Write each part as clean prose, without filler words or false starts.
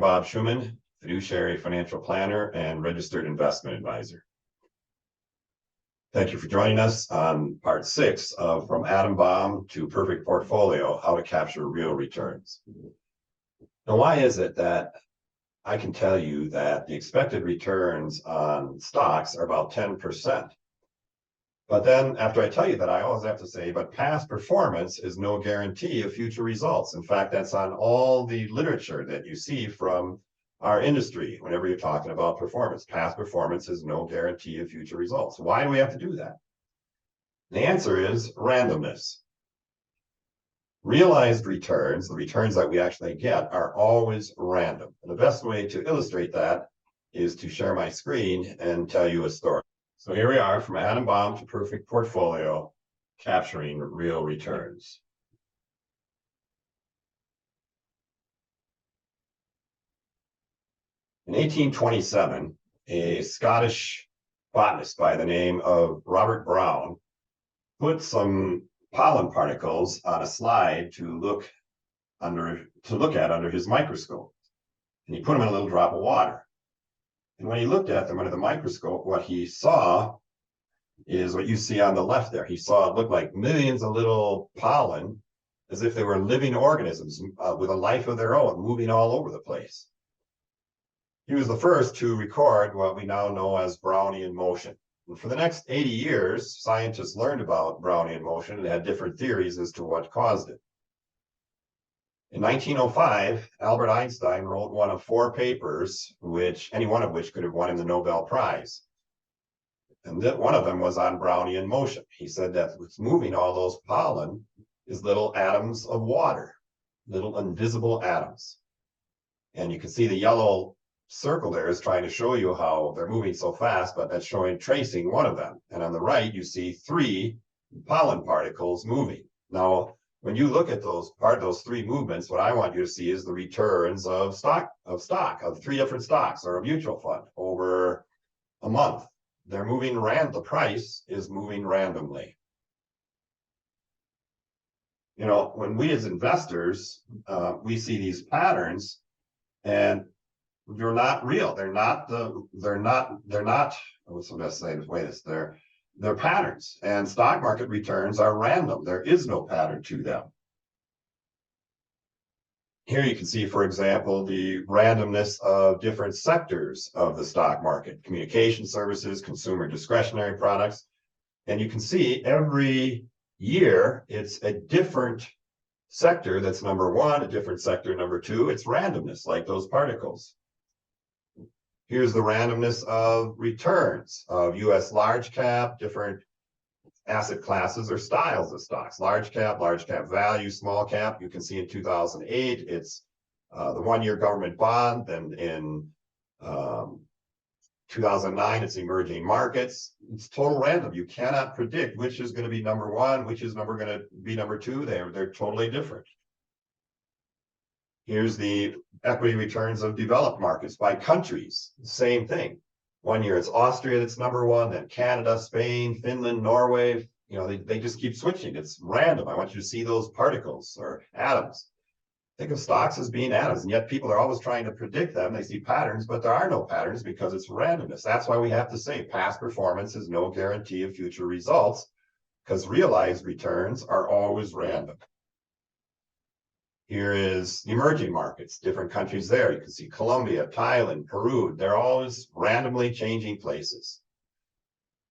Bob Schuman, fiduciary financial planner and registered investment advisor. Thank you for joining us on part 6 of From Atom Bomb to Perfect Portfolio, How to Capture Real Returns. Now, why is it that I can tell you that the expected returns on stocks are about 10%? But then after I tell you that, I always have to say, but past performance is no guarantee of future results. In fact, that's on all the literature that you see from our industry whenever you're talking about performance. Past performance is no guarantee of future results. Why do we have to do that? The answer is randomness. Realized returns, the returns that we actually get, are always random. And the best way to illustrate that is to share my screen and tell you a story. So here we are, from Atom Bomb to Perfect Portfolio, capturing real returns. In 1827, a Scottish botanist by the name of Robert Brown put some pollen particles on a slide to look at under his microscope. And he put them in a little drop of water. And when he looked at them under the microscope, what he saw is what you see on the left there. He saw it looked like millions of little pollen, as if they were living organisms with a life of their own, moving all over the place. He was the first to record what we now know as Brownian motion. And for the next 80 years, scientists learned about Brownian motion and had different theories as to what caused it. In 1905, Albert Einstein wrote one of 4 papers, any one of which could have won him the Nobel Prize. And one of them was on Brownian motion. He said that what's moving all those pollen is little atoms of water, little invisible atoms. And you can see the yellow circle there is trying to show you how they're moving so fast, but that's tracing one of them. And on the right, you see 3 pollen particles moving. Now, when you look at those 3 movements, what I want you to see is the returns of 3 different stocks or a mutual fund over a month. They're moving the price is moving randomly. You know, when we as investors, we see these patterns, and they're not real. They're not, what's the best way to say this? They're patterns, and stock market returns are random. There is no pattern to them. Here you can see, for example, the randomness of different sectors of the stock market: communication services, consumer discretionary products. And you can see every year it's a different sector that's number 1, a different sector number 2. It's randomness, like those particles. Here's the randomness of returns of U.S. large cap, different asset classes or styles of stocks. Large cap value, small cap. You can see in 2008, it's the 1-year government bond. Then in 2009, it's emerging markets. It's total random. You cannot predict which is going to be number 1, which is going to be number 2. They're totally different. Here's the equity returns of developed markets by countries. Same thing. 1 year it's Austria that's number 1, then Canada, Spain, Finland, Norway. You know, they just keep switching. It's random. I want you to see those particles or atoms. Think of stocks as being atoms, and yet people are always trying to predict them. They see patterns, but there are no patterns because it's randomness. That's why we have to say past performance is no guarantee of future results, because realized returns are always random. Here is emerging markets, different countries there. You can see Colombia, Thailand, Peru. They're always randomly changing places.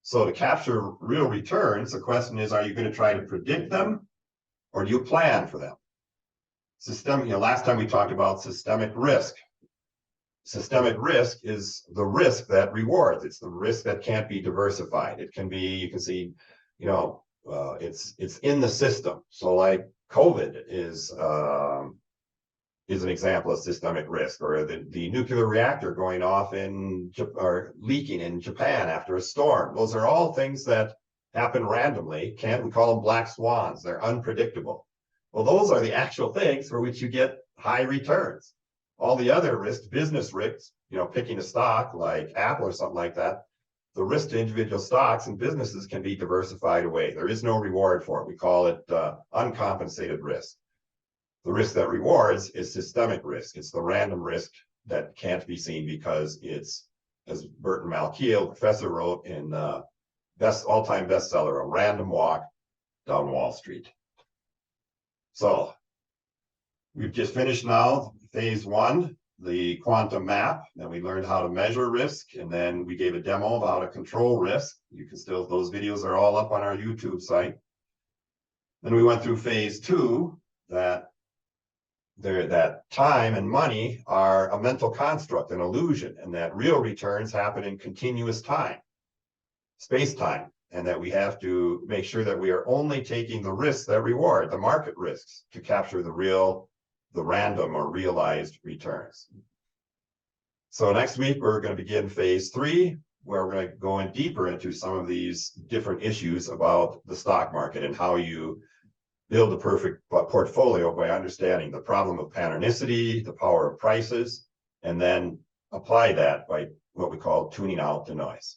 So to capture real returns, the question is, are you going to try to predict them, or do you plan for them? Last time we talked about systemic risk. Systemic risk is the risk that rewards. It's the risk that can't be diversified. It can be, you can see, it's in the system. So like COVID is an example of systemic risk, or the nuclear reactor going off or leaking in Japan after a storm. Those are all things that happen randomly. We call them black swans. They're unpredictable. Well, those are the actual things for which you get high returns. All the other risks, business risks, picking a stock like Apple or something like that, the risk to individual stocks and businesses can be diversified away. There is no reward for it. We call it uncompensated risk. The risk that rewards is systemic risk. It's the random risk that can't be seen because it's, as Burton Malkiel, professor, wrote in all-time bestseller, A Random Walk Down Wall Street. So we've just finished now phase one, the quantum map, and we learned how to measure risk, and then we gave a demo of how to control risk. You can still, those videos are all up on our YouTube site. Then we went through phase two, that time and money are a mental construct, an illusion, and that real returns happen in continuous time, space-time, and that we have to make sure that we are only taking the risks that reward, the market risks, to capture the random or realized returns. So next week, we're going to begin phase three, where we're going to go in deeper into some of these different issues about the stock market and how you build a perfect portfolio by understanding the problem of patternicity, the power of prices, and then apply that by what we call tuning out the noise.